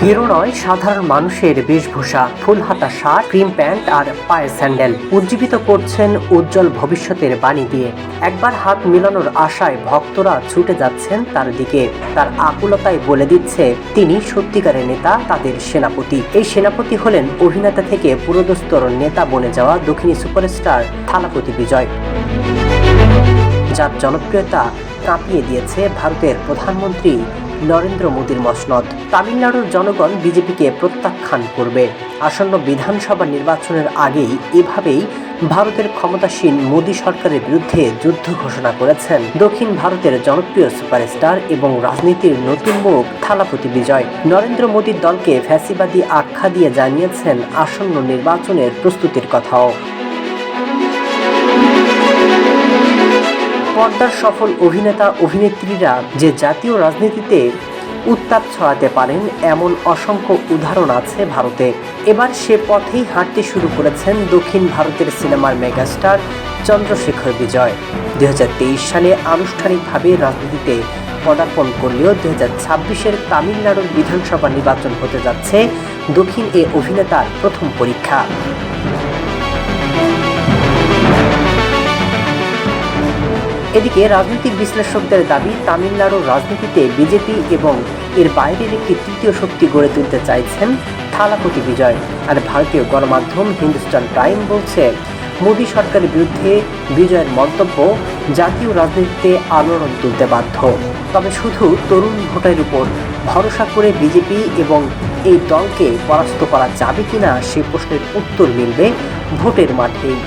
Hero নয়, সাধারণ মানুষের বেশভূষা, ফুলহাতা শার্ট, ক্রিম প্যান্ট আর পায়ের স্যান্ডেল উজ্জীবিত করছেন উজ্জ্বল ভবিষ্যতের বাণী দিয়ে। একবার হাত মিলানোর আশায় ভক্তরা ছুটে যাচ্ছেন তার দিকে। তার আকুলতায় বলে দিচ্ছে তিনি সত্যিকারের নেতা, তাদের সেনাপতি। এই সেনাপতি হলেন অভিনেতা থেকে পুরোদস্তর নেতা বনে যাওয়া দক্ষিণী সুপারস্টার থালাপতি বিজয়, যার জনপ্রিয়তা কাঁপিয়ে দিয়েছে ভারতের প্রধানমন্ত্রী নরেন্দ্র মোদীর মসনদ। তামিলনাড়ুর জনগণ বিজেপিকে প্রত্যাখ্যান করবে। আসন্ন বিধানসভা নির্বাচনের আগেই এভাবেই ভারতের ক্ষমতাসীন মোদী সরকারের বিরুদ্ধে যুদ্ধ ঘোষণা করেছেন দক্ষিণ ভারতের জনপ্রিয় সুপারস্টার এবং রাজনীতির নতুন মুখ থালাপতি বিজয়। নরেন্দ্র মোদীর দলকে ফ্যাসিবাদী আখ্যা দিয়ে জানিয়েছেন আসন্ন নির্বাচনের প্রস্তুতির কথাও। পর্দার সফল অভিনেতা অভিনেত্রীরা যে জাতীয় রাজনীতিতে উত্তাপ ছড়াতে পারেন এমন অসংখ্য উদাহরণ আছে ভারতে। এবার সে পথেই হাঁটতে শুরু করেছেন দক্ষিণ ভারতের সিনেমার মেগাস্টার চন্দ্রশেখর বিজয়। 2023 সালে আনুষ্ঠানিকভাবে রাজনীতিতে পদার্পণ করলেও 2026-এর তামিলনাড়ুর বিধানসভা নির্বাচন হতে যাচ্ছে দক্ষিণ এ অভিনেতার প্রথম পরীক্ষা। এদিকে রাজনৈতিক বিশ্লেষকদের দাবি, তামিলনাড়ুর রাজনীতিতে বিজেপি এবং এর বাইরের একটি তৃতীয় শক্তি গড়ে তুলতে চাইছেন থালাপতি বিজয়। আর ভারতীয় গণমাধ্যম হিন্দুস্তান টাইম বলছে, মোদী সরকারের বিরুদ্ধে বিজয়ের মন্তব্য জাতীয় রাজনীতিতে আলোড়ন তুলতে বাধ্য। তবে শুধু তরুণ ভোটের উপর ভরসা করে বিজেপি এবং এই দলকে পরাস্ত করা যাবে কিনা সে প্রশ্নের উত্তর মিলবে ভোটের মাঠেই।